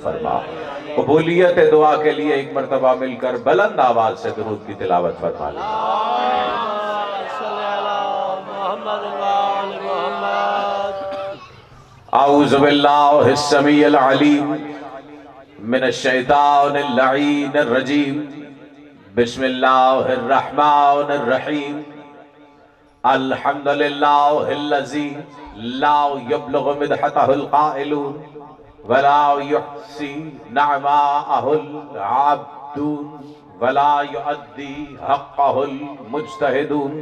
فرما۔ قبولیت دعا کے لیے ایک مرتبہ مل کر بلند آواز سے درود کی تلاوت فرما لیں۔ اعوذ باللہ السمیع العلیم من الشیطان اللعین الرجیم، بسم اللہ الرحمن الرحیم۔ الحمدللہ الذی لا یبلغ مدحتہ القائلون ولا یحصی نعماءہ العابدون ولا یؤدی حقہ المجتہدون۔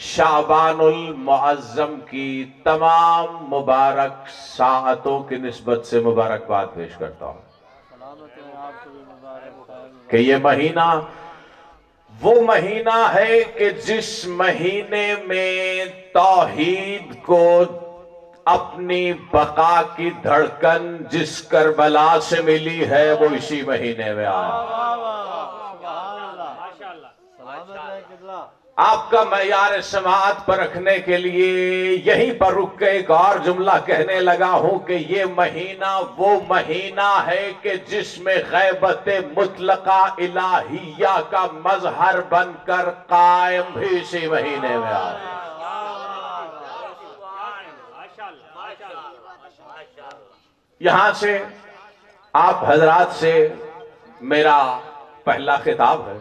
شعبان المعظم کی تمام مبارک ساعتوں کی نسبت سے مبارکباد پیش کرتا ہوں کہ یہ مہینہ وہ مہینہ ہے کہ جس مہینے میں توحید کو اپنی بقا کی دھڑکن جس کربلا سے ملی ہے وہ اسی مہینے میں آیا۔ آپ کا معیار سماعت پر رکھنے کے لیے یہیں پر رک کے ایک اور جملہ کہنے لگا ہوں کہ یہ مہینہ وہ مہینہ ہے کہ جس میں غیبت مطلقہ الہیہ کا مظہر بن کر قائم بھی اسی مہینے میں آیا۔ یہاں سے آپ حضرات سے میرا پہلا خطاب ہے۔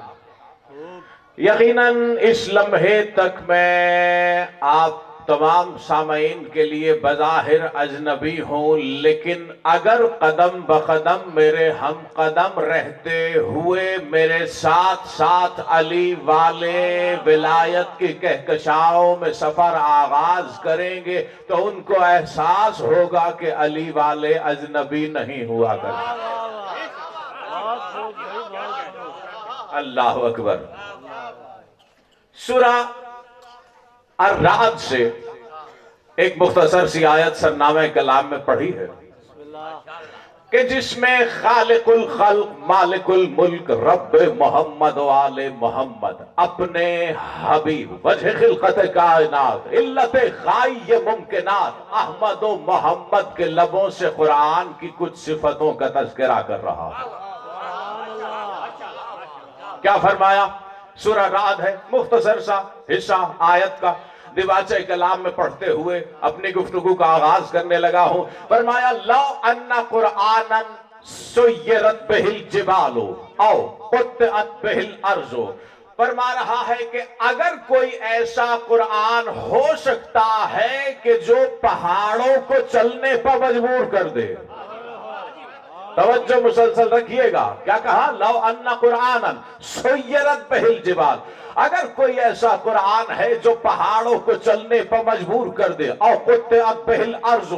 یقیناً اس لمحے تک میں آپ تمام سامعین کے لیے بظاہر اجنبی ہوں، لیکن اگر قدم بقدم میرے ہم قدم رہتے ہوئے میرے ساتھ ساتھ علی والے ولایت کی کہکشاؤں میں سفر آغاز کریں گے تو ان کو احساس ہوگا کہ علی والے اجنبی نہیں ہوا کرتے۔ اللہ اکبر۔ سورہ الرعد سے ایک مختصر سی آیت سرنامہ کلام میں پڑھی ہے کہ جس میں خالق الخلق مالک الملک رب محمد و آل محمد اپنے حبیب وجہ خلقت کائنات علت غائی ممکنات احمد و محمد کے لبوں سے قرآن کی کچھ صفتوں کا تذکرہ کر رہا ہے۔ کیا فرمایا؟ سورہ رعد ہے، مختصر سا حصہ آیت کا دیباچہ کلام میں پڑھتے ہوئے اپنی گفتگو کا آغاز کرنے لگا ہوں۔ فرمایا لو ان قرآنا سیرت بہ الجبال او قطعت بہ الارض۔ فرما رہا ہے کہ اگر کوئی ایسا قرآن ہو سکتا ہے کہ جو پہاڑوں کو چلنے پر مجبور کر دے۔ توجہ مسلسل رکھیے گا، کیا کہا؟ لو ان قرآنا سیرت بہ الجبال، اگر کوئی ایسا قرآن ہے جو پہاڑوں کو چلنے پر مجبور کر دے، او قطعت بہ الارض،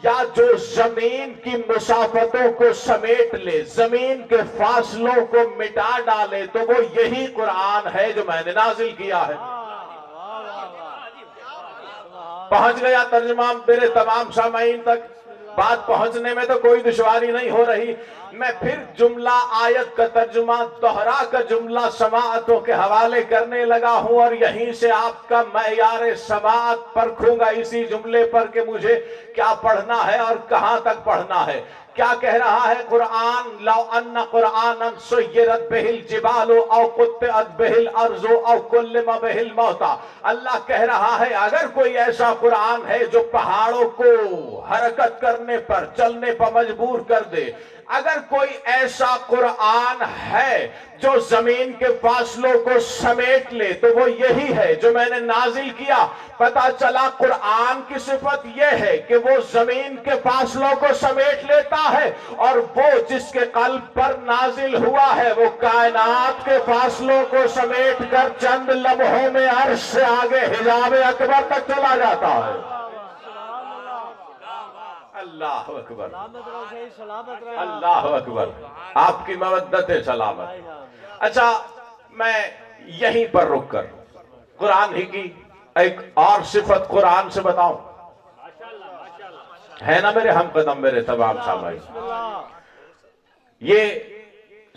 یا جو زمین کی مسافتوں کو سمیٹ لے، زمین کے فاصلوں کو مٹا ڈالے، تو وہ یہی قرآن ہے جو میں نے نازل کیا ہے۔ پہنچ گیا ترجمہ میرے تمام سامعین تک؟ بات پہنچنے میں تو کوئی دشواری نہیں ہو رہی۔ میں پھر جملہ آیت کا ترجمہ دوہرا کا جملہ سماعتوں کے حوالے کرنے لگا ہوں، اور یہیں سے آپ کا معیار سماعت پرکھوں گا اسی جملے پر کہ مجھے کیا پڑھنا ہے اور کہاں تک پڑھنا ہے۔ کیا کہہ رہا ہے قرآن؟ لو ان قرآنا سیرت بہ الجبال او قطعت بہ الارض او کلم بہ الموتى۔ اللہ کہہ رہا ہے اگر کوئی ایسا قرآن ہے جو پہاڑوں کو حرکت کرنے پر چلنے پر مجبور کر دے، اگر کوئی ایسا قرآن ہے جو زمین کے فاصلوں کو سمیٹ لے، تو وہ یہی ہے جو میں نے نازل کیا۔ پتہ چلا قرآن کی صفت یہ ہے کہ وہ زمین کے فاصلوں کو سمیٹ لیتا ہے، اور وہ جس کے قلب پر نازل ہوا ہے وہ کائنات کے فاصلوں کو سمیٹ کر چند لمحوں میں عرش سے آگے حجاب اکبر تک چلا جاتا ہے۔ اللہ اکبر، اللہ اکبر، آپ کی مودت سلامت۔ اچھا، میں یہیں پر رک کر قرآن ہی کی ایک اور صفت قرآن سے بتاؤں۔ ہے نا میرے ہم قدم، میرے تمام سامعین، یہ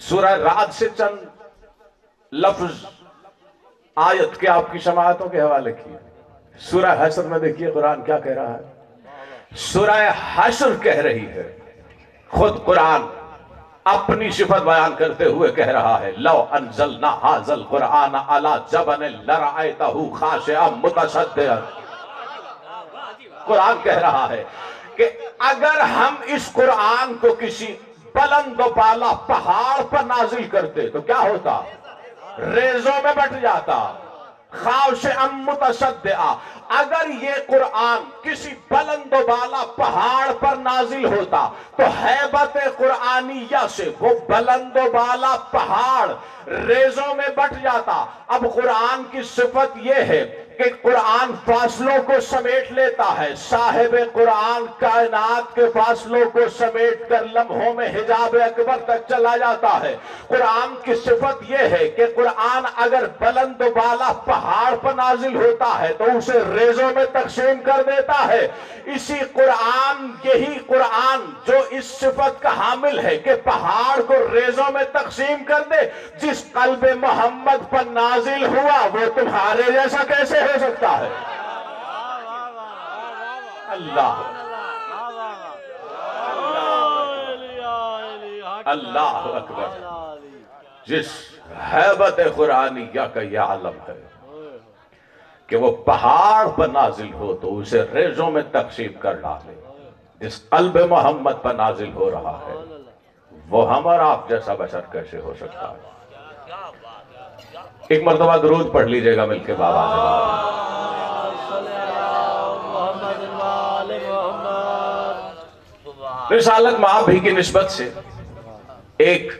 سورہ رعد سے چند لفظ آیت کے آپ کی سماعتوں کے حوالے کی۔ سورہ حشر میں دیکھیے قرآن کیا کہہ رہا ہے۔ سورہ حشر کہہ رہی ہے خود قرآن اپنی صفت بیان کرتے ہوئے کہہ رہا ہے لو انزلنا ھذا القرآن علی جبل لرأیتہ خاشعا متصدعا. قرآن کہہ رہا ہے کہ اگر ہم اس قرآن کو کسی بلند و بالا پہاڑ پر نازل کرتے تو کیا ہوتا؟ ریزوں میں بٹ جاتا. خاشعا متصدعا. اگر یہ قرآن کسی بلند و بالا پہاڑ پر نازل ہوتا تو ہیبت قرآنیہ سے وہ بلند و بالا پہاڑ ریزوں میں بٹ جاتا. اب قرآن کی صفت یہ ہے کہ قرآن فاصلوں کو سمیٹ لیتا ہے. صاحب قرآن کائنات کے فاصلوں کو سمیٹ کر لمحوں میں حجاب اکبر تک چلا جاتا ہے. قرآن کی صفت یہ ہے کہ قرآن اگر بلند و بالا پہاڑ پر نازل ہوتا ہے تو اسے ریزوں میں تقسیم کر دیتا ہے. اسی قرآن یہی قرآن جو اس صفت کا حامل ہے کہ پہاڑ کو ریزوں میں تقسیم کر دے، جس قلب محمد پر نازل ہوا وہ تمہارے جیسا کیسے ہو سکتا ہے؟ اللہ اللہ اکبر. جس ہیبت قرآنیہ کا یہ عالم ہے کہ وہ پہاڑ پر نازل ہو تو اسے ریزوں میں تقسیم کر ڈالے. جس قلب محمد پر نازل ہو رہا ہے وہ ہم اور آپ جیسا بشر کیسے ہو سکتا ہے؟ ایک مرتبہ درود پڑھ لیجئے گا مل کے بابا سے. رسالت مآب ہی کی نسبت سے ایک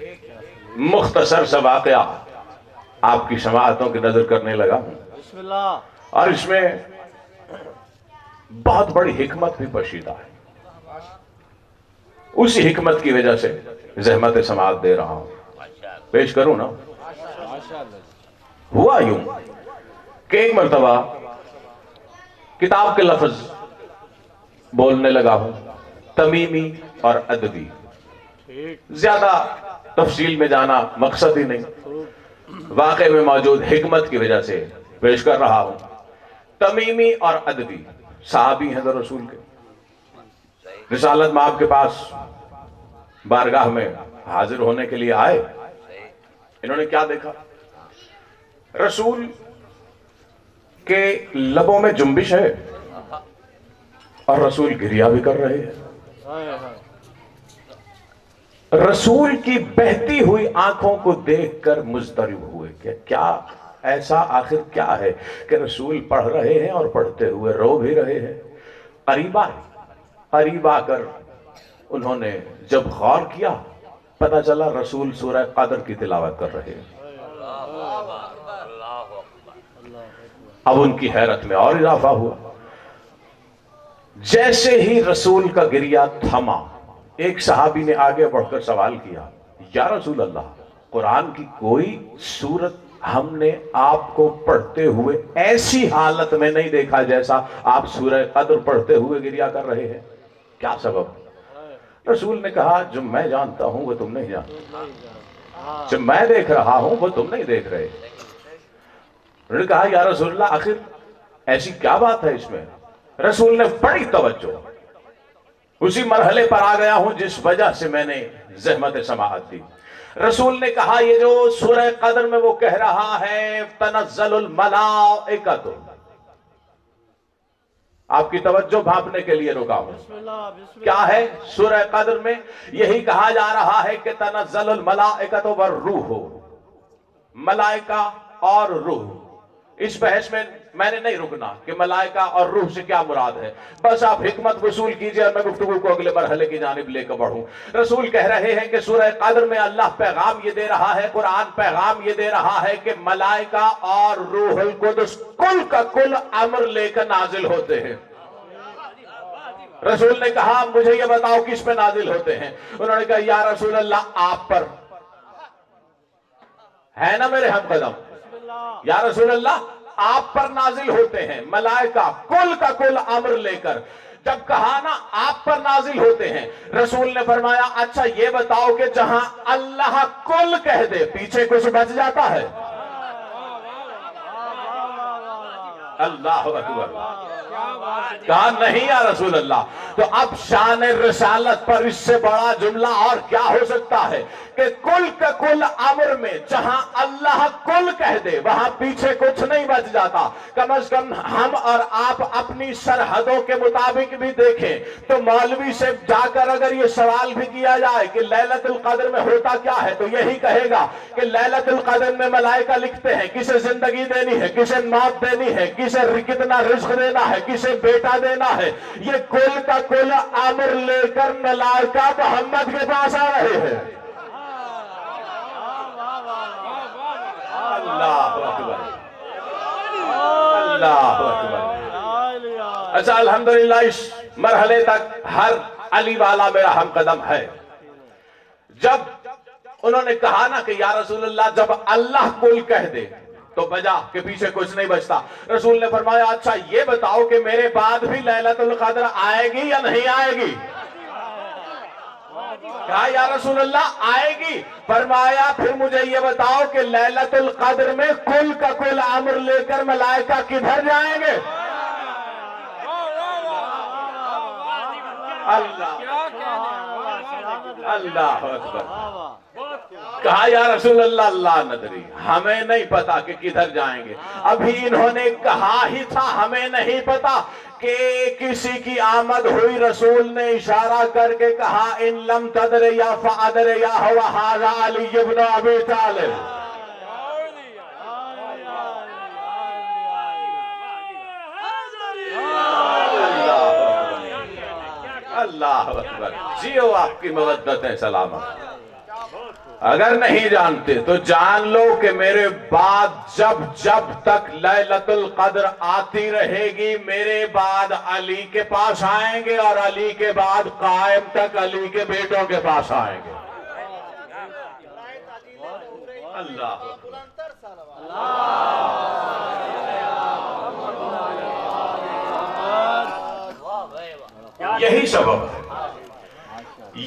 مختصر سا واقعہ آپ کی سماعتوں کی نظر کرنے لگا ہوں، اور اس میں بہت بڑی حکمت بھی پوشیدہ ہے. اسی حکمت کی وجہ سے زحمت سماعت دے رہا ہوں. پیش کروں نا. ہوا یوں کہ ایک مرتبہ کتاب کے لفظ بولنے لگا ہوں، تمیمی اور ادبی. زیادہ تفصیل میں جانا مقصد ہی نہیں، واقعے میں موجود حکمت کی وجہ سے پیش کر رہا ہوں. تمیمی اور ادبی صحابی ہیں در رسول کے. رسالت مآب کے پاس بارگاہ میں حاضر ہونے کے لیے آئے. انہوں نے کیا دیکھا؟ رسول کے لبوں میں جنبش ہے اور رسول گریہ بھی کر رہے ہیں. رسول کی بہتی ہوئی آنکھوں کو دیکھ کر مضطرب ہوئے کہ کیا ایسا آخر کیا ہے کہ رسول پڑھ رہے ہیں اور پڑھتے ہوئے رو بھی رہے ہیں. قریب آ کر انہوں نے جب غور کیا پتہ چلا رسول سورہ قدر کی تلاوت کر رہے ہیں. اب ان کی حیرت میں اور اضافہ ہوا. جیسے ہی رسول کا گریہ تھما ایک صحابی نے آگے بڑھ کر سوال کیا، یا رسول اللہ، قرآن کی کوئی سورت ہم نے آپ کو پڑھتے ہوئے ایسی حالت میں نہیں دیکھا جیسا آپ سورہ قدر پڑھتے ہوئے گریہ کر رہے ہیں، کیا سبب؟ رسول نے کہا جو میں جانتا ہوں وہ تم نہیں جانتے، جو میں دیکھ رہا ہوں وہ تم نہیں دیکھ رہے. انہوں نے کہا یا رسول اللہ آخر ایسی کیا بات ہے اس میں؟ رسول نے بڑی توجہ، اسی مرحلے پر آ گیا ہوں جس وجہ سے میں نے زحمت سماعت دی. رسول نے کہا یہ جو سورہ قدر میں وہ کہہ رہا ہے تنزل الملائکۃ، آپ کی توجہ بھانپنے کے لیے رکا ہوں. کیا ہے سورہ قدر میں؟ یہی کہا جا رہا ہے کہ تنزل الملائکۃ والروح، ملائکہ اور روح. اس بحث میں نے نہیں رکنا کہ ملائکہ اور روح سے کیا مراد ہے، بس آپ حکمت وصول کیجئے اور میں گفتگو کو اگلے مرحلے کی جانب لے کر بڑھوں. رسول کہہ رہے ہیں کہ سورہ قدر میں اللہ پیغام یہ دے رہا ہے، قرآن پیغام یہ دے رہا ہے کہ ملائکہ اور روح القدس کل کا کل امر لے کر نازل ہوتے ہیں. رسول نے کہا مجھے یہ بتاؤ کس پہ نازل ہوتے ہیں؟ انہوں نے کہا یا رسول اللہ آپ پر. ہے نا میرے ہم قدم؟ یا رسول اللہ آپ پر نازل ہوتے ہیں ملائکہ کل کا کل امر لے کر. جب کہا نا آپ پر نازل ہوتے ہیں، رسول نے فرمایا اچھا یہ بتاؤ کہ جہاں اللہ کل کہہ دے پیچھے کچھ بچ جاتا ہے؟ اللہ اکبر. کہا نہیں یا رسول اللہ، تو اب شان رسالت پر اس سے بڑا جملہ اور کیا ہو سکتا ہے کہ کل کا کل امر میں جہاں اللہ کل کہہ دے وہاں پیچھے کچھ نہیں بچ جاتا. کم از کم ہم اور آپ اپنی سرحدوں کے مطابق بھی دیکھیں تو مولوی سے جا کر اگر یہ سوال بھی کیا جائے کہ لیلۃ القدر میں ہوتا کیا ہے تو یہی کہے گا کہ لیلۃ القدر میں ملائکہ لکھتے ہیں کسے زندگی دینی ہے, کسے موت دینی ہے, کسے کتنا رزق دینا ہے, کسے بیٹا دینا ہے. یہ کل کا کل امر لے کر ملائکہ محمد کے پاس آ رہے ہیں. اللہ اکبر, اللہ اکبر. اچھا الحمدللہ اس مرحلے تک ہر علی والا میرا ہم قدم ہے. جب انہوں نے کہا نا کہ یا رسول اللہ جب اللہ کل کہہ دے تو بجا کہ پیچھے کچھ نہیں بچتا, رسول نے فرمایا اچھا یہ بتاؤ کہ میرے بعد بھی لیلۃ القدر آئے گی یا نہیں آئے گی؟ کہا یا رسول اللہ آئے گی. فرمایا پھر مجھے یہ بتاؤ کہ لیلۃ القدر میں کل کا کل امر لے کر ملائکہ کدھر جائیں گے؟ اللہ اکبر. کہا یا رسول اللہ اللہ ندری, ہمیں نہیں پتا کہ کدھر جائیں گے. ابھی انہوں نے کہا ہی تھا ہمیں نہیں پتا کہ کسی کی آمد ہوئی. رسول نے اشارہ کر کے کہا ان لم تدر یا فادر یا ہوا ھذا علی ابن ابی طالب. اللہ اکبر. جیو آپ کی مودت ہے سلامت. اگر نہیں جانتے تو جان لو کہ میرے بعد جب جب تک لیلۃ القدر آتی رہے گی میرے بعد علی کے پاس آئیں گے اور علی کے بعد قائم تک علی کے بیٹوں کے پاس آئیں گے. اللہ یہی سبب ہے,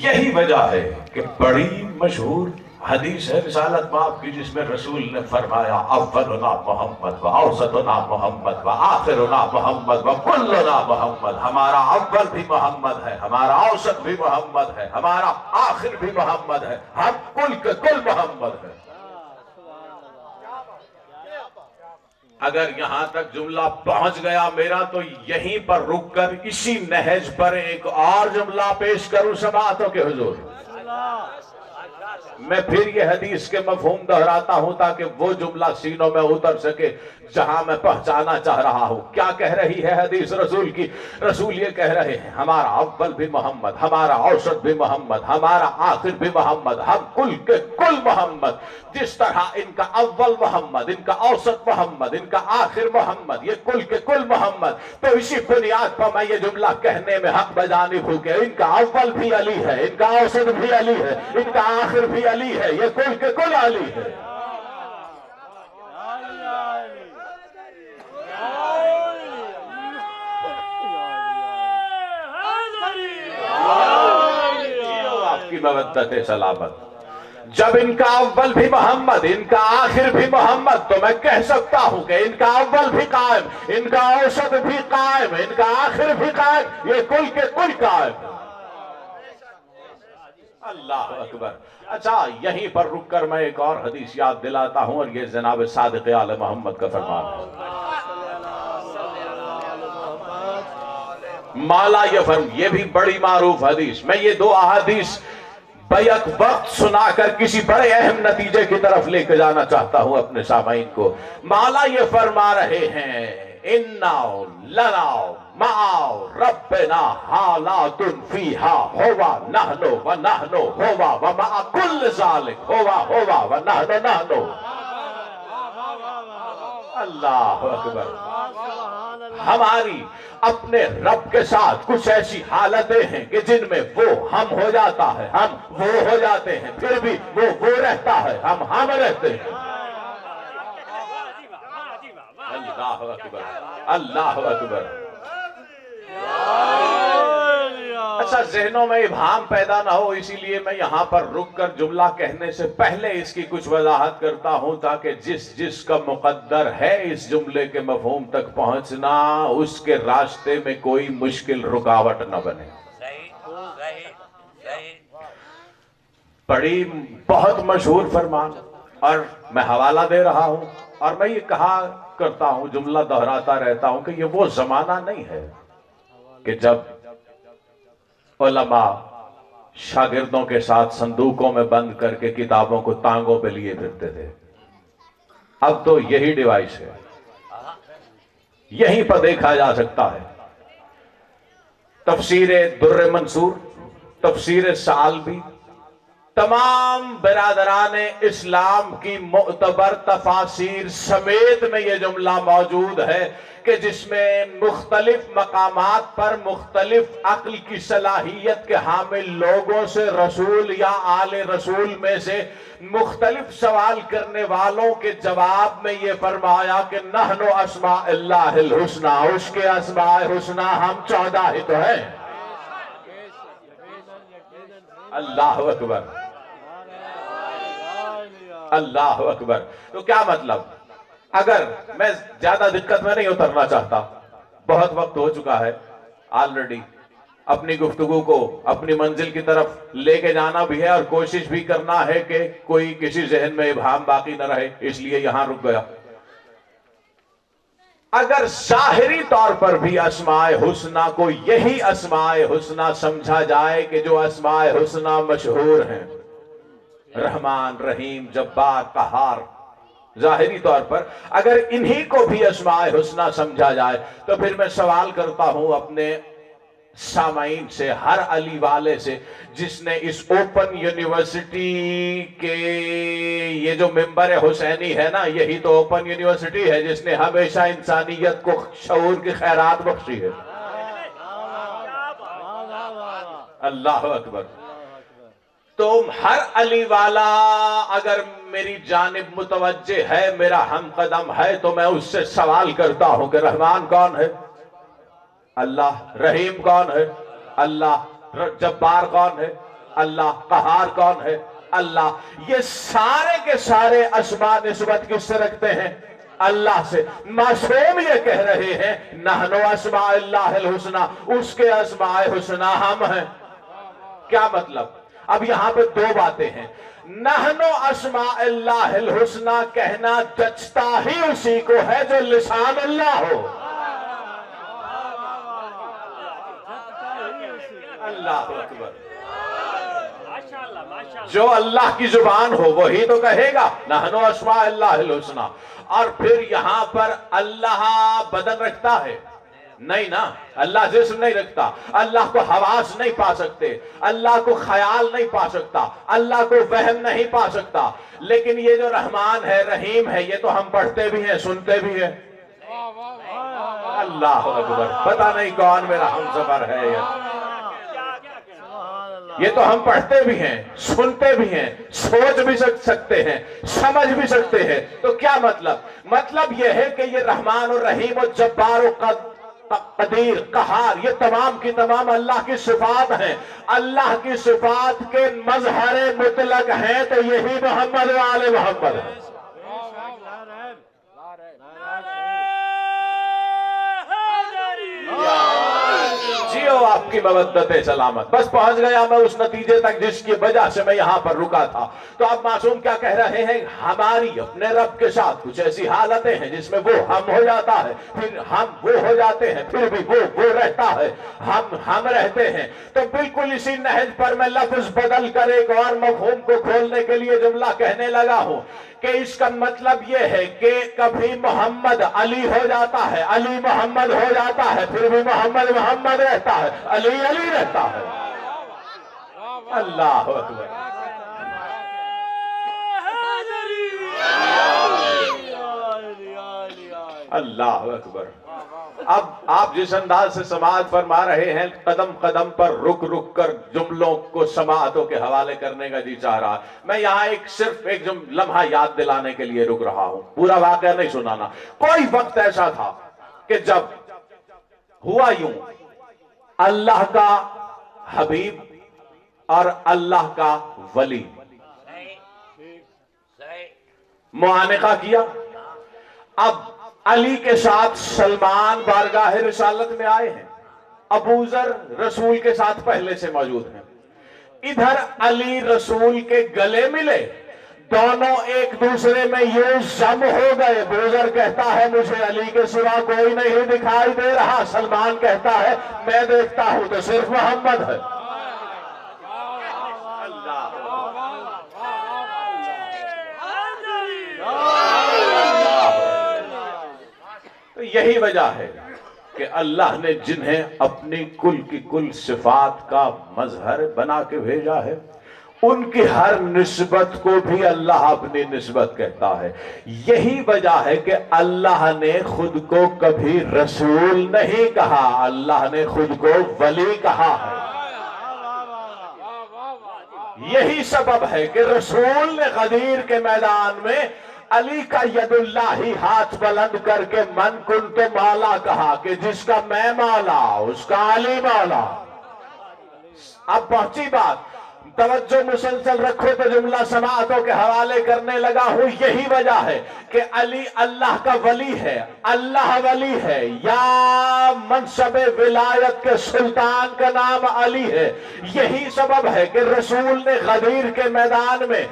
یہی وجہ ہے کہ بڑی مشہور حدیث ہے رسالت باب کی جس میں رسول نے فرمایا اولنا محمد و اوسطنا محمد و آخرنا محمد و کلنا محمد. ہمارا اول بھی محمد ہے, ہمارا اوسط بھی محمد ہے, ہمارا آخر بھی محمد ہے, ہم کل کے کل محمد ہے. اگر یہاں تک جملہ پہنچ گیا میرا تو یہیں پر رک کر اسی نہج پر ایک اور جملہ پیش کروں سماعتوں کے حضور. میں پھر یہ حدیث کے مفہوم دہراتا ہوں تاکہ وہ جملہ سینوں میں اتر سکے جہاں میں پہنچانا چاہ رہا ہوں. کیا کہہ رہی ہے حدیث رسول کی؟ رسول یہ کہہ رہے ہیں ہمارا اول بھی محمد, ہمارا اوسط بھی محمد, ہمارا آخر بھی محمد, ہم کل کے کل محمد. جس طرح ان کا اول محمد, ان کا اوسط محمد, ان کا آخر محمد, یہ کل کے کل محمد. تو اسی بنیاد پر میں یہ جملہ کہنے میں حق بجانب ہوں کہ ان کا اول بھی علی ہے, ان کا اوسط بھی علی ہے, ان کا آخر بھی علی ہے, یہ کل کے کل علی ہے. آپ کی مودت سلامت. جب ان کا اول بھی محمد, ان کا آخر بھی محمد, تو میں کہہ سکتا ہوں کہ ان کا اول بھی قائم, ان کا اوسط بھی قائم, ان کا آخر بھی قائم, یہ کل کے کل قائم. اللہ اکبر. اچھا یہیں پر رک کر میں ایک اور حدیث یاد دلاتا ہوں اور یہ جناب صادق آل محمد کا فرمان ہے. مالا یہ فرم, یہ بھی بڑی معروف حدیث. میں یہ دو احادیث بیک وقت سنا کر کسی بڑے اہم نتیجے کی طرف لے کے جانا چاہتا ہوں اپنے سامعین کو. مالا یہ فرما رہے ہیں اِنَّا لَنَا مَعَ رَبِّنَا حَالَاتٌ فِيهَا هُوَ نَحْنُ وَنَحْنُ هُوَ وَمَعَ كُلِّ ذَلِكَ هُوَ وَنَحْنُ نَحْنُ. اللہ اکبر. ہماری اپنے رب کے ساتھ کچھ ایسی حالتیں ہیں کہ جن میں وہ ہم ہو جاتا ہے, ہم وہ ہو جاتے ہیں, پھر بھی وہ رہتا ہے, ہم رہتے ہیں. اللہ اکبر, اللہ اکبر. سا ذہنوں میں ابہام پیدا نہ ہو، اسی لیے میں یہاں پر رک کر جملہ کہنے سے پہلے اس کی کچھ وضاحت کرتا ہوں، تاکہ جس کا مقدر ہے اس جملے کے مفہوم تک پہنچنا، اس کے راستے میں کوئی مشکل رکاوٹ نہ بنے۔ بڑی بہت مشہور فرمان، اور میں حوالہ دے رہا ہوں، اور میں یہ کہا کرتا ہوں، جملہ دہراتا رہتا ہوں کہ یہ وہ زمانہ نہیں ہے کہ جب علماء شاگردوں کے ساتھ صندوقوں میں بند کر کے کتابوں کو ٹانگوں پہ لیے پھرتے تھے۔ اب تو یہی ڈیوائس ہے، یہیں پر دیکھا جا سکتا ہے۔ تفسیر در منصور، تفسیر ثعلبی، تمام برادران اسلام کی معتبر تفاسیر سمیت میں یہ جملہ موجود ہے کہ جس میں مختلف مقامات پر مختلف عقل کی صلاحیت کے حامل لوگوں سے رسول یا آل رسول میں سے مختلف سوال کرنے والوں کے جواب میں یہ فرمایا کہ نحن اسماء اللہ الحسنی، اس کے اسماء حسنی ہم 14 ہی تو ہیں۔ اللہ اکبر، اللہ اکبر۔ تو کیا مطلب؟ اگر میں زیادہ دقت میں نہیں اترنا چاہتا، بہت وقت ہو چکا ہے آلریڈی، اپنی گفتگو کو اپنی منزل کی طرف لے کے جانا بھی ہے اور کوشش بھی کرنا ہے کہ کوئی کسی ذہن میں ابہام باقی نہ رہے، اس لیے یہاں رک گیا۔ اگر ظاہری طور پر بھی اسماء حسنی کو یہی اسماء حسنی سمجھا جائے کہ جو اسماء حسنی مشہور ہیں، رحمان، رحیم، جبار، قہار، ظاہری طور پر اگر انہی کو بھی اسماء حسنی سمجھا جائے تو پھر میں سوال کرتا ہوں اپنے سامعین سے، ہر علی والے سے جس نے اس اوپن یونیورسٹی کے یہ جو ممبر حسینی ہے نا، یہی تو اوپن یونیورسٹی ہے جس نے ہمیشہ انسانیت کو شعور کی خیرات بخشی ہے۔ اللہ اکبر۔ تو ہر علی والا اگر میری جانب متوجہ ہے، میرا ہم قدم ہے، تو میں اس سے سوال کرتا ہوں کہ رحمان کون ہے؟ اللہ۔ رحیم کون ہے؟ اللہ۔ جبار کون ہے؟ اللہ۔ قہار کون ہے؟ اللہ۔ یہ سارے کے سارے اسماء نسبت کس سے رکھتے ہیں؟ اللہ سے۔ معصوم یہ کہہ رہے ہیں نحن اسماء اللہ الحسنی، اس کے اسماء حسنی ہم ہیں۔ کیا مطلب؟ اب یہاں پہ دو باتیں ہیں۔ نحن اسماء اللہ الحسنی کہنا جچتا ہی اسی کو ہے جو لسان اللہ ہو۔ اللہ اکبر۔ جو اللہ کی زبان ہو وہی تو کہے گا نحن اسماء اللہ الحسنی۔ اور پھر یہاں پر اللہ بدن رکھتا ہے؟ نہیں نا، اللہ جسم نہیں رکھتا، اللہ کو حواس نہیں پا سکتے، اللہ کو خیال نہیں پا سکتا، اللہ کو وہم نہیں پا سکتا۔ لیکن یہ جو رحمان ہے، رحیم ہے، یہ تو ہم پڑھتے بھی ہیں، سنتے بھی ہیں۔ اللہ اکبر۔ پتہ نہیں کون میرا ہم سفر ہے یہ تو ہم پڑھتے بھی ہیں، سنتے بھی ہیں، سوچ بھی سکتے ہیں، سمجھ بھی سکتے ہیں۔ تو کیا مطلب؟ مطلب یہ ہے کہ یہ رحمان اور رحیم اور جبار و قدیر، قہار، یہ تمام کی تمام اللہ کی صفات ہیں۔ اللہ کی صفات کے مظہر مطلق ہیں تو یہی محمد و آل محمد ہے۔ جیو آپ کی مودت سلامت۔ بس پہنچ گیا میں اس نتیجے تک جس کی وجہ سے میں یہاں پر رکا تھا۔ تو اب معصوم کیا کہہ رہے ہیں؟ ہماری اپنے رب کے ساتھ کچھ ایسی حالتیں ہیں جس میں وہ ہم ہو جاتا ہے، پھر ہم وہ ہو جاتے ہیں، پھر بھی وہ رہتا ہے، ہم رہتے ہیں۔ تو بالکل اسی نہج پر میں لفظ بدل کر ایک اور مفہوم کو کھولنے کے لیے جملہ کہنے لگا ہوں کہ اس کا مطلب یہ ہے کہ کبھی محمد علی ہو جاتا ہے، علی محمد ہو جاتا ہے، پھر بھی محمد محمد رہتا ہے، علی علی رہتا ہے۔ اللہ اکبر۔ اللہ اکبر۔ اب آپ جس انداز سے سماعت فرما رہے ہیں، قدم قدم پر رک رک کر جملوں کو سماعتوں کے حوالے کرنے کا جی چاہ رہا۔ میں یہاں صرف ایک لمحہ یاد دلانے کے لیے رک رہا ہوں، پورا واقعہ نہیں سنانا۔ کوئی وقت ایسا تھا کہ جب ہوا یوں، اللہ کا حبیب اور اللہ کا ولی. معانقہ کیا. اب علی کے ساتھ سلمان بارگاہ رسالت میں آئے ہیں، ابو ذر رسول کے ساتھ پہلے سے موجود ہیں. ادھر علی رسول کے گلے ملے، دونوں ایک دوسرے میں یہ ضم ہو گئے. ابو ذر کہتا ہے مجھے علی کے سوا کوئی نہیں دکھائی دے رہا. سلمان کہتا ہے میں دیکھتا ہوں تو صرف محمد ہے. تو یہی وجہ ہے کہ اللہ نے جنہیں اپنی کل کی کل صفات کا مظہر بنا کے بھیجا ہے، ان کی ہر نسبت کو بھی اللہ اپنی نسبت کہتا ہے. یہی وجہ ہے کہ اللہ نے خود کو کبھی رسول نہیں کہا، اللہ نے خود کو ولی کہا ہے. یہی سبب ہے کہ رسول نے غدیر کے میدان میں علی کا ید اللہ ہی ہاتھ بلند کر کے من کنت مولا کہا کہ جس کا میں مولا اس کا علی مولا. اب پہنچی بات، توجہ مسلسل رکھو تو جملہ سماعتوں کے حوالے کرنے لگا ہوں. یہی وجہ ہے کہ علی اللہ کا ولی ہے، اللہ ولی ہے، یا منصب ولایت کے سلطان کا نام علی ہے. یہی سبب ہے کہ رسول نے غدیر کے میدان میں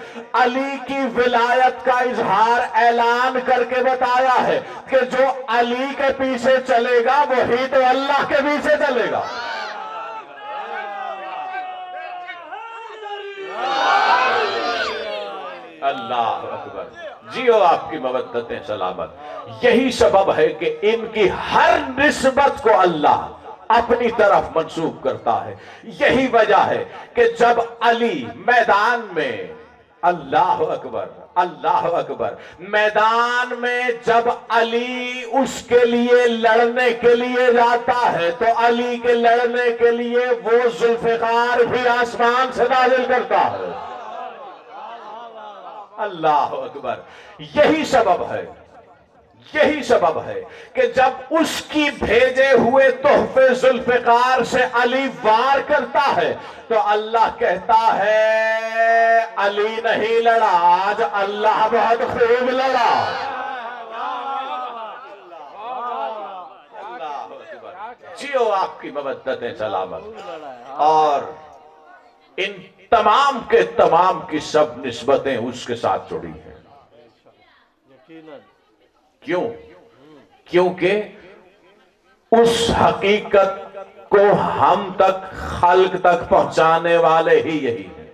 علی کی ولایت کا اظہار اعلان کر کے بتایا ہے کہ جو علی کے پیچھے چلے گا وہی تو اللہ کے پیچھے چلے گا. اللہ اکبر. جیو آپ کی مودتیں سلامت. یہی سبب ہے کہ ان کی ہر نسبت کو اللہ اپنی طرف منسوب کرتا ہے. یہی وجہ ہے کہ جب علی میدان میں، اللہ اکبر اللہ اکبر، میدان میں جب علی اس کے لیے لڑنے کے لیے جاتا ہے تو علی کے لڑنے کے لیے وہ ذوالفقار بھی آسمان سے نازل کرتا ہے. اللہ اکبر. یہی سبب ہے کہ جب اس کی بھیجے ہوئے تحفے ذوالفقار سے علی وار کرتا ہے تو اللہ کہتا ہے علی نہیں لڑا، آج اللہ بہت خوب لڑا. اللہ اکبر. جیو آپ کی مودتیں سلامت. اور ان تمام کے تمام کی سب نسبتیں اس کے ساتھ جڑی ہیں. کیوں؟ کیونکہ اس حقیقت کو ہم تک، خلق تک پہنچانے والے ہی یہی ہیں.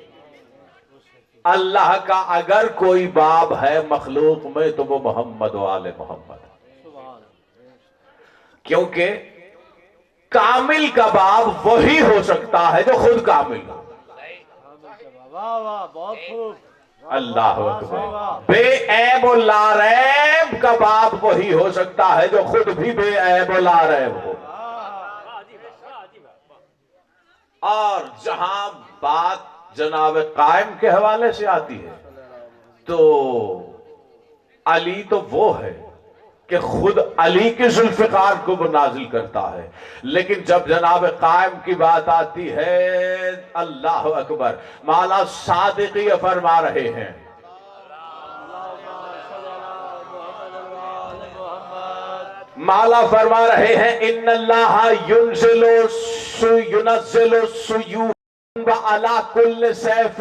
اللہ کا اگر کوئی باب ہے مخلوق میں تو وہ محمد و آل محمد. کیونکہ کامل کا باب وہی ہو سکتا ہے جو خود کامل ہو. اللہ اکبر. بے عیب و لا ریب کا باب وہی ہو سکتا ہے جو خود بھی بے عیب و لا ریب ہو. اور جہاں بات جناب قائم کے حوالے سے آتی ہے تو علی تو وہ ہے کہ خود علی کے ذوالفقار کو وہ نازل کرتا ہے. لیکن جب جناب قائم کی بات آتی ہے، اللہ اکبر، مولا صادقی فرما رہے ہیں مولا فرما رہے ہیں ان اللہ ينزل السيوف علی کل سیف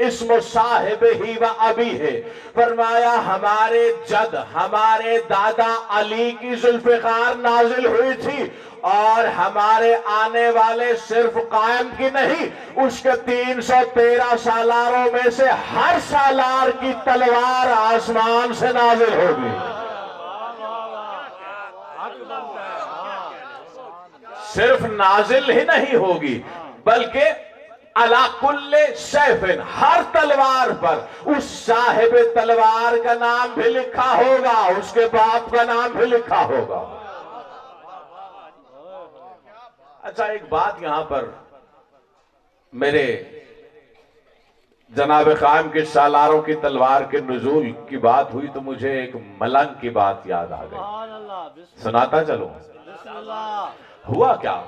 اسم صاحب ہی و ابی ہے. فرمایا ہمارے جد، ہمارے دادا علی کی ذوالفقار نازل ہوئی تھی، اور ہمارے آنے والے صرف قائم کی نہیں، اس کے 313 سالاروں میں سے ہر سالار کی تلوار آسمان سے نازل ہوگی. صرف نازل ہی نہیں ہوگی بلکہ علی کل سیف، ہر تلوار پر اس صاحب تلوار کا نام بھی لکھا ہوگا، اس کے باپ کا نام بھی لکھا ہوگا. اچھا، ایک بات یہاں پر میرے جناب قائم کے سالاروں کی تلوار کے نزول کی بات ہوئی تو مجھے ایک ملنگ کی بات یاد آ گئی، سناتا چلوں. ہوا کیا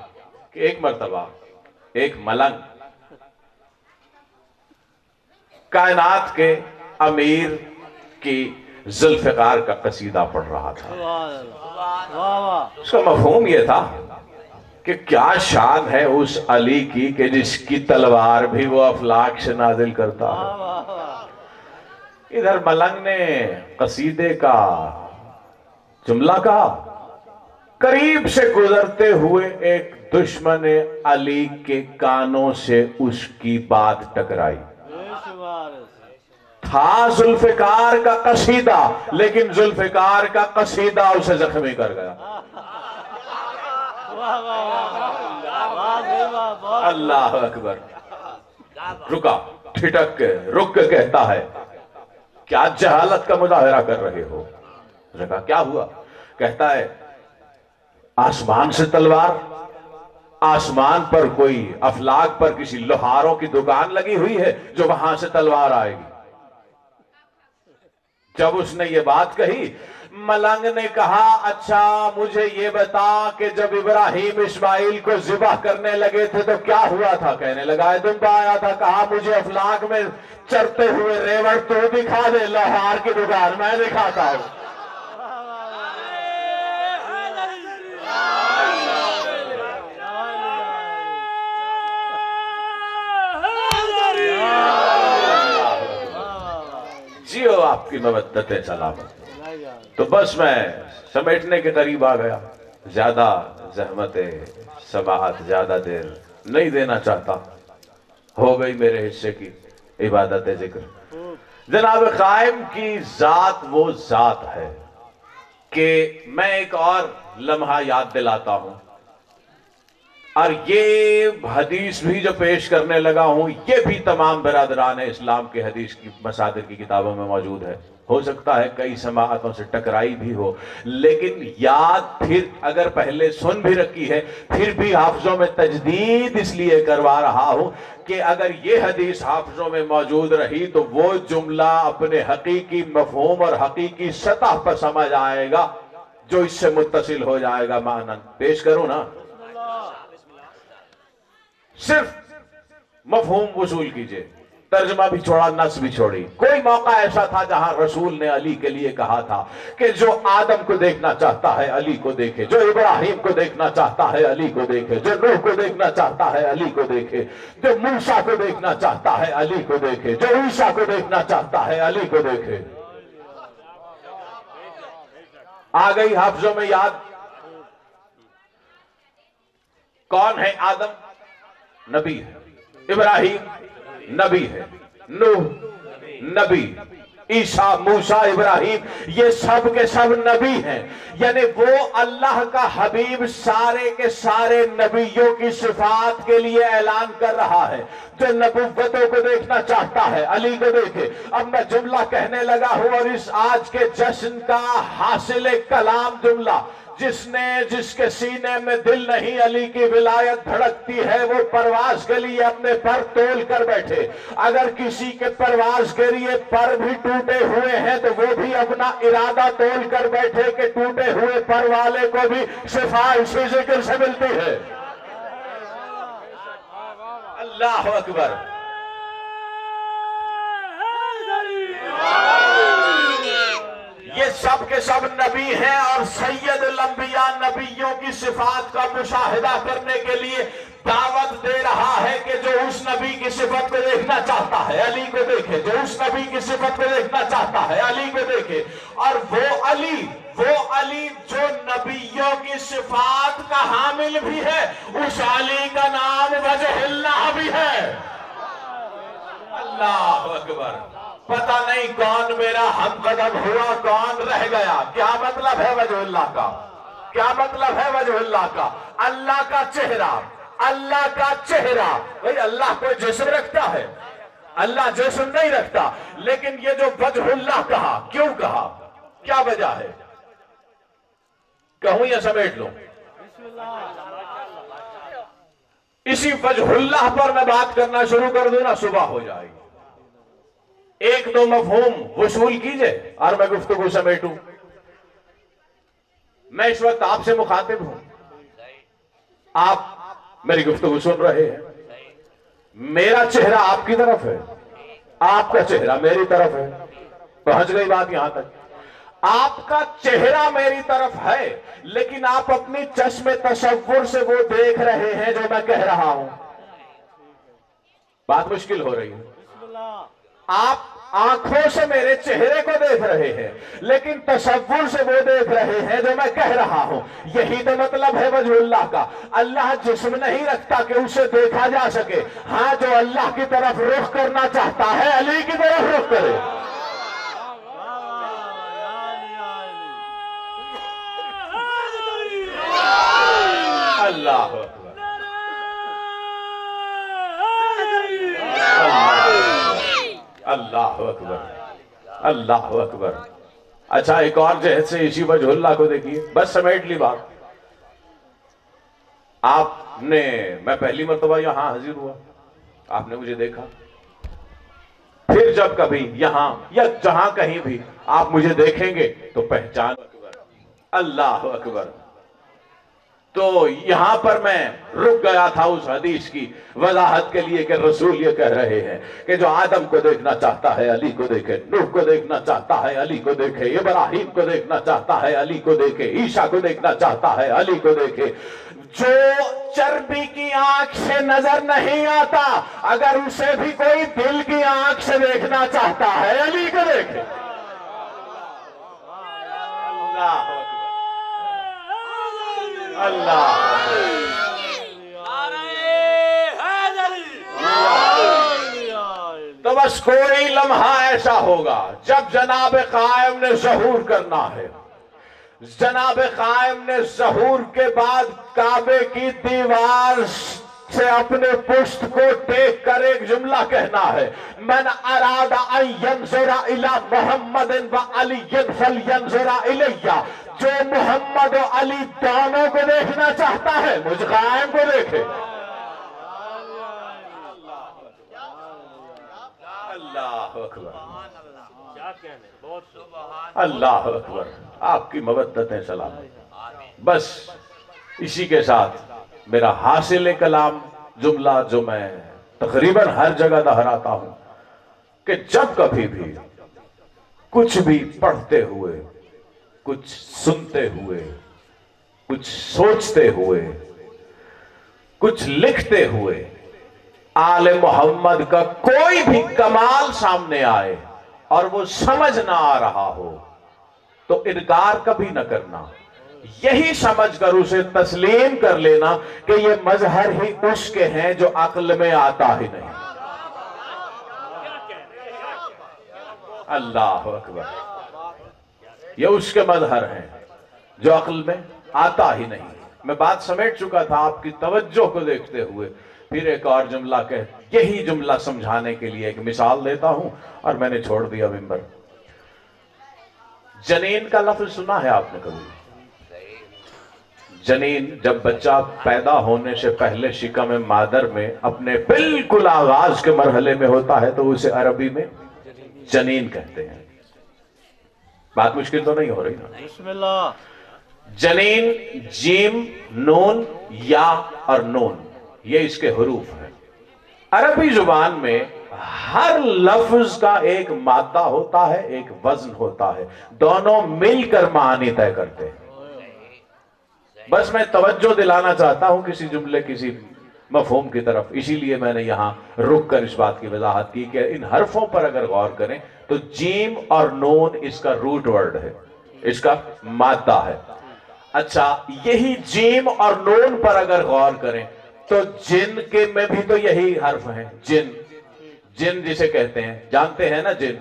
کہ ایک مرتبہ ایک ملنگ کائنات کے امیر کی ذوالفقار کا قصیدہ پڑھ رہا تھا۔ اس کا مفہوم یہ تھا کہ کیا شان ہے اس علی کی کہ جس کی تلوار بھی وہ افلاک سے نازل کرتا ہے۔ ادھر ملنگ نے قصیدے کا جملہ کہا، قریب سے گزرتے ہوئے ایک دشمن علی کے کانوں سے اس کی بات ٹکرائی۔ تھا ذوالفقار کا قصیدہ، لیکن ذوالفقار کا قصیدہ اسے زخمی کر گیا۔ اللہ اکبر۔ رکا، ٹھٹک کے رک کے کہتا ہے، کیا جہالت کا مظاہرہ کر رہے ہو؟ کہا کیا ہوا؟ کہتا ہے آسمان سے تلوار، آسمان پر کوئی افلاک پر کسی لوہاروں کی دکان لگی ہوئی ہے جو وہاں سے تلوار آئے گی۔ جب اس نے یہ بات کہی، ملنگ نے کہا اچھا مجھے یہ بتا کہ جب ابراہیم اسماعیل کو ذبح کرنے لگے تھے تو کیا ہوا تھا؟ کہنے لگا دن آیا تھا، کہا مجھے افلاک میں چرتے ہوئے ریوڑ تو دکھا دے، لوہار کی دکان میں دکھاتا ہوں۔ جیو آپ کی مودت سلامت۔ تو بس میں سمیٹنے کے قریب آ گیا، زیادہ زحمت سماعت زیادہ دیر نہیں دینا چاہتا، ہو گئی میرے حصے کی عبادت ذکر۔ جناب قائم کی ذات وہ ذات ہے کہ میں ایک اور لمحہ یاد دلاتا ہوں، اور یہ حدیث بھی جو پیش کرنے لگا ہوں یہ بھی تمام برادران اسلام کے حدیث کی مصادر کی کتابوں میں موجود ہے۔ ہو سکتا ہے کئی سماعتوں سے ٹکرائی بھی ہو، لیکن یاد پھر اگر پہلے سن بھی رکھی ہے پھر بھی حافظوں میں تجدید اس لیے کروا رہا ہوں کہ اگر یہ حدیث حافظوں میں موجود رہی تو وہ جملہ اپنے حقیقی مفہوم اور حقیقی سطح پر سمجھ آئے گا جو اس سے متصل ہو جائے گا معنی۔ پیش کروں نا، صرف مفہوم وصول کیجئے، ترجمہ بھی چھوڑا، نص بھی چھوڑی۔ کوئی موقع ایسا تھا جہاں رسول نے علی کے لیے کہا تھا کہ جو آدم کو دیکھنا چاہتا ہے علی کو دیکھے، جو ابراہیم کو دیکھنا چاہتا ہے علی کو دیکھے، جو نوح کو دیکھنا چاہتا ہے علی کو دیکھے، جو موسیٰ کو دیکھنا چاہتا ہے علی کو دیکھے، جو عیسیٰ کو دیکھنا چاہتا ہے علی کو دیکھے۔ آ گئی حافظوں میں یاد؟ کون ہے آدم؟ نبی ہے۔ ابراہیم نبی ہے۔ نوح نبی، عیسیٰ، موسیٰ، ابراہیم، یہ سب کے سب نبی ہیں۔ یعنی وہ اللہ کا حبیب سارے کے سارے نبیوں کی صفات کے لیے اعلان کر رہا ہے۔ جو نبوتوں کو دیکھنا چاہتا ہے علی کو دیکھے۔ اب میں جملہ کہنے لگا ہوں اور اس آج کے جشن کا حاصل کلام جملہ، جس کے سینے میں دل نہیں علی کی ولایت دھڑکتی ہے وہ پرواز کے لیے اپنے پر تول کر بیٹھے۔ اگر کسی کے پرواز کے لیے پر بھی ٹوٹے ہوئے ہیں تو وہ بھی اپنا ارادہ تول کر بیٹھے کہ ٹوٹے ہوئے پر والے کو بھی شفا اسی ذکر سے ملتی ہے۔ اللہ اکبر۔ یہ سب کے سب نبی ہیں اور سید الانبیاء نبیوں کی صفات کا مشاہدہ کرنے کے لیے دعوت دے رہا ہے کہ جو اس نبی کی صفت کو دیکھنا چاہتا ہے علی کو دیکھے، جو اس نبی کی صفت کو دیکھنا چاہتا ہے علی کو دیکھے۔ اور وہ علی جو نبیوں کی صفات کا حامل بھی ہے، اس علی کا نام وجہ اللہ بھی ہے۔ اللہ اکبر۔ پتہ نہیں کون میرا ہم قدم ہوا، کون رہ گیا۔ کیا مطلب ہے وجہ اللہ کا؟ کیا مطلب ہے وجہ اللہ کا؟ اللہ کا چہرہ، اللہ کا چہرہ۔ بھئی اللہ کوئی جسم رکھتا ہے؟ اللہ جسم نہیں رکھتا، لیکن یہ جو وجہ اللہ کہا، کیوں کہا؟ کیا وجہ ہے؟ کہوں یا سمیٹ لوں؟ اسی وجہ اللہ پر میں بات کرنا شروع کر دوں نا صبح ہو جائے گی۔ ایک دو مفہوم وصول کیجئے اور میں گفتگو سمیٹوں۔ میں اس وقت آپ سے مخاطب ہوں، آپ میری گفتگو سن رہے ہیں۔ میرا چہرہ آپ کی طرف ہے، آپ کا چہرہ میری طرف ہے. پہنچ گئی بات یہاں تک؟ آپ کا چہرہ میری طرف ہے لیکن آپ اپنی چشم تصور سے وہ دیکھ رہے ہیں جو میں کہہ رہا ہوں. بات مشکل ہو رہی ہے. آپ آنکھوں سے میرے چہرے کو دیکھ رہے ہیں لیکن تصور سے وہ دیکھ رہے ہیں جو میں کہہ رہا ہوں. یہی تو مطلب ہے وجہ اللہ کا. اللہ جسم نہیں رکھتا کہ اسے دیکھا جا سکے. ہاں، جو اللہ کی طرف رخ کرنا چاہتا ہے علی کی طرف رخ کرے. اللہ اکبر، اللہ اکبر، اللہ اکبر. اچھا، ایک اور جہد سے اسی وجہ اللہ کو دیکھیے. بس سمیٹ لی بات. آپ نے، میں پہلی مرتبہ یہاں حاضر ہوا، آپ نے مجھے دیکھا. پھر جب کبھی یہاں یا جہاں کہیں بھی آپ مجھے دیکھیں گے تو پہچان. اللہ اکبر. تو یہاں پر میں رک گیا تھا اس حدیث کی وضاحت کے لیے کہ رسول یہ کہہ رہے ہیں کہ جو آدم کو دیکھنا چاہتا ہے علی کو دیکھے، نوح کو دیکھنا چاہتا ہے علی کو دیکھے، ابراہیم کو دیکھنا چاہتا ہے علی کو دیکھے، عیسیٰ کو دیکھنا چاہتا ہے علی کو دیکھے. جو چربی کی آنکھ سے نظر نہیں آتا، اگر اسے بھی کوئی دل کی آنکھ سے دیکھنا چاہتا ہے علی کو دیکھے. اللہ اللہ. تو بس کوئی لمحہ ایسا ہوگا جب جناب قائم نے ظہور کرنا ہے. جناب قائم نے ظہور کے بعد کعبے کی دیوار سے اپنے پشت کو ٹیک کر ایک جملہ کہنا ہے: من اراد ان ینظر الی محمد و علی فلینظر الی. جو محمد و علی دونوں کو دیکھنا چاہتا ہے مجھ قائم کو دیکھے. اللہ اکبر، اللہ اکبر. آپ کی مودتیں سلامت. بس اسی کے ساتھ میرا حاصل کلام جملہ جو میں تقریباً ہر جگہ دہراتا ہوں کہ جب کبھی بھی کچھ بھی پڑھتے ہوئے، کچھ سنتے ہوئے، کچھ سوچتے ہوئے، کچھ لکھتے ہوئے آل محمد کا کوئی بھی کمال سامنے آئے اور وہ سمجھ نہ آ رہا ہو تو انکار کبھی نہ کرنا. یہی سمجھ کر اسے تسلیم کر لینا کہ یہ مظہر ہی اس کے ہیں جو عقل میں آتا ہی نہیں. اللہ اکبر. یہ اس کے مظہر ہیں جو عقل میں آتا ہی نہیں. میں بات سمیٹ چکا تھا آپ کی توجہ کو دیکھتے ہوئے. پھر ایک اور جملہ یہی جملہ سمجھانے کے لیے ایک مثال دیتا ہوں اور میں نے چھوڑ دیا ممبر. جنین کا لفظ سنا ہے آپ نے کبھی؟ جنین جب بچہ پیدا ہونے سے پہلے شکم مادر میں اپنے بالکل آغاز کے مرحلے میں ہوتا ہے تو اسے عربی میں جنین کہتے ہیں. بات مشکل تو نہیں ہو رہی نا؟ بسم اللہ. جنین جیم نون یا اور نون یہ اس کے حروف ہیں. عربی زبان میں ہر لفظ کا ایک مادہ ہوتا ہے، ایک وزن ہوتا ہے، دونوں مل کر معنی طے کرتے ہیں. بس میں توجہ دلانا چاہتا ہوں کسی جملے، کسی مفہوم کی طرف. اسی لیے میں نے یہاں رک کر اس بات کی وضاحت کی کہ ان حرفوں پر اگر غور کریں تو جیم اور نون اس کا روٹ ورڈ ہے، اس کا مادہ ہے. اچھا، یہی جیم اور نون پر اگر غور کریں تو جن کے میں بھی تو یہی حرف ہیں. جن، جن جسے کہتے ہیں، جانتے ہیں نا جن.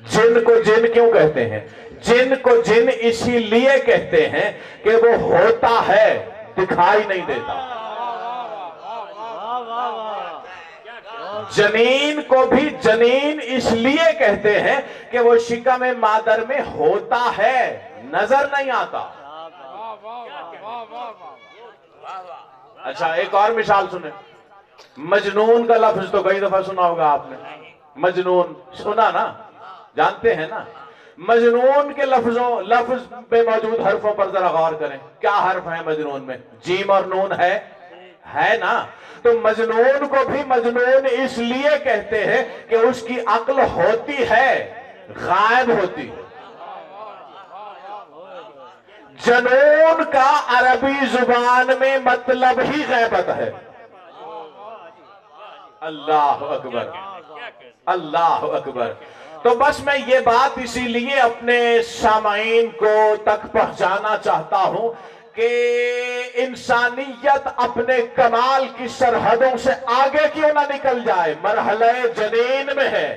جن کو جن کیوں کہتے ہیں؟ جن کو جن اسی لیے کہتے ہیں کہ وہ ہوتا ہے، دکھائی نہیں دیتا. جنین کو بھی جنین اس لیے کہتے ہیں کہ وہ شکم مادر میں ہوتا ہے، نظر نہیں آتا. اچھا، ایک اور مثال سنیں. مجنون کا لفظ تو کئی دفعہ سنا ہوگا آپ نے. مجنون سنا نا، جانتے ہیں نا. مجنون کے لفظ میں موجود حرفوں پر ذرا غور کریں. کیا حرف ہیں مجنون میں؟ جیم اور نون ہے ہے نا؟ تو مجنون کو بھی مجنون اس لیے کہتے ہیں کہ اس کی عقل ہوتی ہے، غائب ہوتی ہے۔ جنون کا عربی زبان میں مطلب ہی غیبت ہے۔ اللہ اکبر، اللہ اکبر۔ تو بس میں یہ بات اسی لیے اپنے سامعین کو تک پہنچانا چاہتا ہوں کہ انسانیت اپنے کمال کی سرحدوں سے آگے کیوں نہ نکل جائے، مرحلہ جنین میں ہے،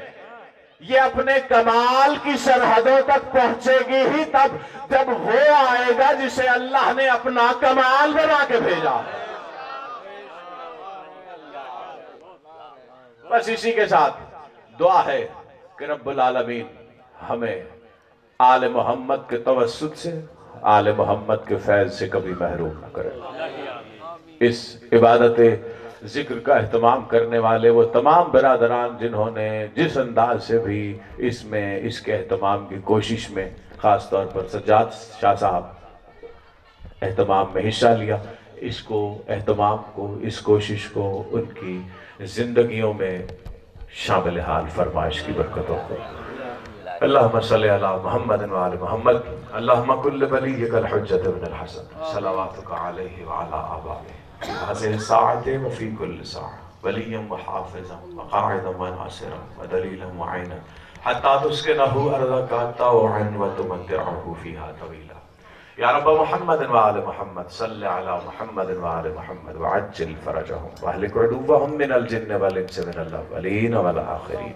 یہ اپنے کمال کی سرحدوں تک پہنچے گی ہی تب جب وہ آئے گا جسے اللہ نے اپنا کمال بنا کے بھیجا۔ بس اسی کے ساتھ دعا ہے کہ رب العالمین ہمیں آل محمد کے توسط سے، آل محمد کے فیض سے کبھی محروم نہ کرے۔ اس عبادت ذکر کا اہتمام کرنے والے وہ تمام برادران جنہوں نے جس انداز سے بھی اس کے اہتمام کی کوشش میں، خاص طور پر سجاد شاہ صاحب اہتمام میں حصہ لیا، اس اہتمام کو، اس کوشش کو ان کی زندگیوں میں شامل حال فرمائش کی برکتوں کو۔ اللہم صلی علی محمد وآل محمد، اللہم کل ولیک الحجت ابن الحسن صلواتک علیہ وعلا آبائہ فی هذه الساعة وفی کل ساعة ولیا وحافظا وقاعدا وناصرا ودلیلا معینا حتی تسکنہ ارضک طوعا وتمتعہ فیہا طویلا۔ یا رب محمد وآل محمد صلی علی محمد وآل محمد وعجل فرجہم واہلک عدوہم من الجن والانس من الاولین والآخرین۔